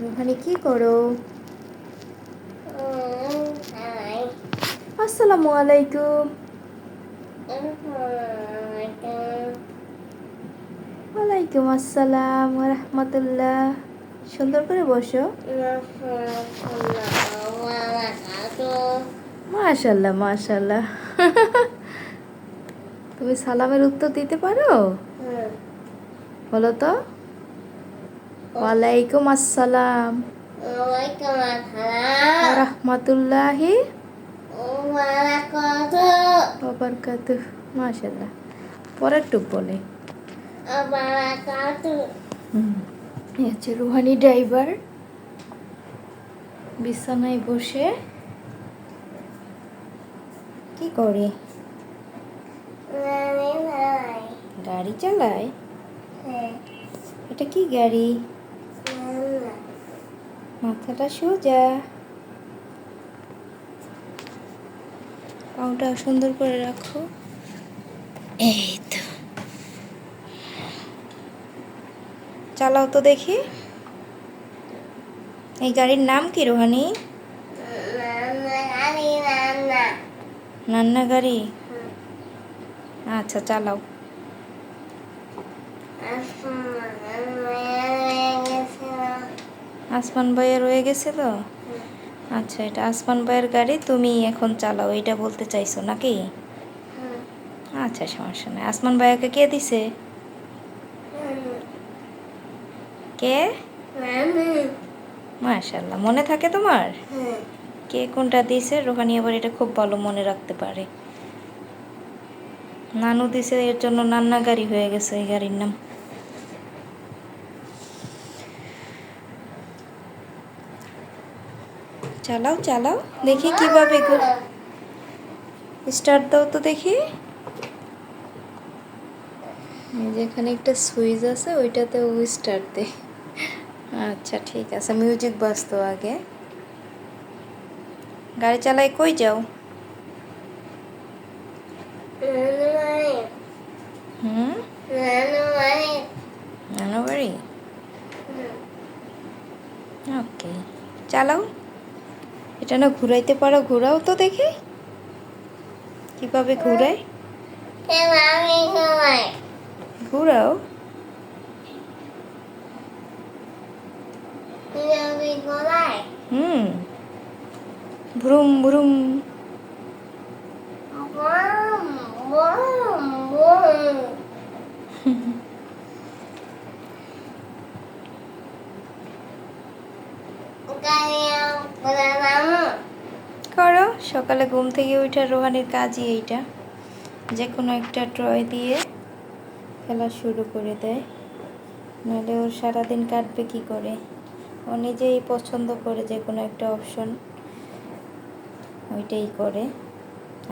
Rouhani কি করো? আসসালামু আলাইকুম। ওয়ালাইকুম আসসালাম ওয়া রাহমাতুল্লাহ। সুন্দর করে বসো। মাশাআল্লাহ মাশাআল্লাহ। তুমি সালামের উত্তর দিতে পারো? বলো তো। ওয়ালাইকুম আসসালাম ওয়া রাহমাতুল্লাহি ওয়া বারাকাতুহু। মাশাআল্লাহ। পরের টুক বলে এই হচ্ছে রুহানি ড্রাইভার, বিছানায় বসে কি করে? গাড়ি চালায়। এটা কি গাড়ি? মাথাটা সোজা, পাউটা সুন্দর করে রাখো। এই তো, চালাও তো দেখি। এই গাড়ির নাম কি রুহানি? নান্না গাড়ি। আচ্ছা চালাও। আসমান ভাইয়া রয়ে গেছে তো। আচ্ছা, এটা আসমান ভাইয়ের গাড়ি, তুমি এখন চালাও, এটা বলতে চাইছো নাকি? আচ্ছা সমস্যা নেই। আসমান ভাইয়াকে কে দিছে? কে? মাশাআল্লাহ, মনে থাকে তোমার? কে কোনটা দিছে? রুহানি আবার এটা খুব ভালো মনে রাখতে পারে। নানু দিছে, এর জন্য নান্না গাড়ি হয়ে গেছে এই গাড়ির নাম। চালাও চালাও দেখি কিভাবে স্টার্ট দাও তো দেখি। যেখানে একটা সুইচ আছে ওইটাতে ও স্টার্ট দে। আচ্ছা ঠিক আছে, মিউজিক বাজতো আগে। গাড়ি চালাই কই যাও? নানু বাড়ি। ওকে, চালাও। এটা না ঘুরাইতে পারো, ঘুরাও তো দেখি কিভাবে ঘুরাই। ঘুরাও। Vroom vroom. করো। সকালে ঘুম থেকে উঠে রুহানির কাজই এইটা, যে কোনো একটা ট্রয় দিয়ে খেলা শুরু করে দেয়, নাহলে ওর সারাদিন কাটবে কি করে। ও নিজেই পছন্দ করে যে কোনো একটা অপশন, ওইটাই করে।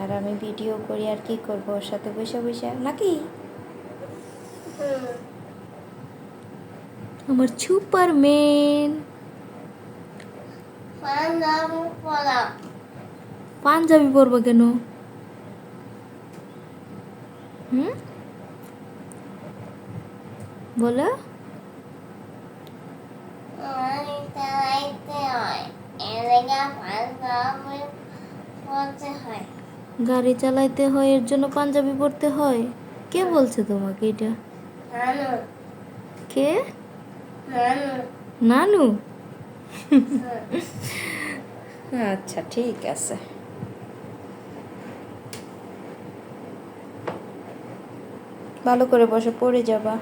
আর আমি ভিডিও করি, আর কি করব ওর সাথে বসে বসে নাকি। আমার সুপারম্যান। পাঞ্জাবি পরবো কেন? বলো। গাড়ি চালাইতে হয়, এর জন্য পাঞ্জাবি পরতে হয়? কে বলছে তোমাকে এটা? কে? নানু। আচ্ছা ঠিক আছে, ভালো করে বসো, পড়ে যাবা।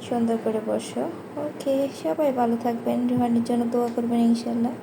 সুন্দর করে বসো। ওকে, সবাই ভালো থাকবেন, রুহানির জন্য দোয়া করবেন ইনশাল্লাহ।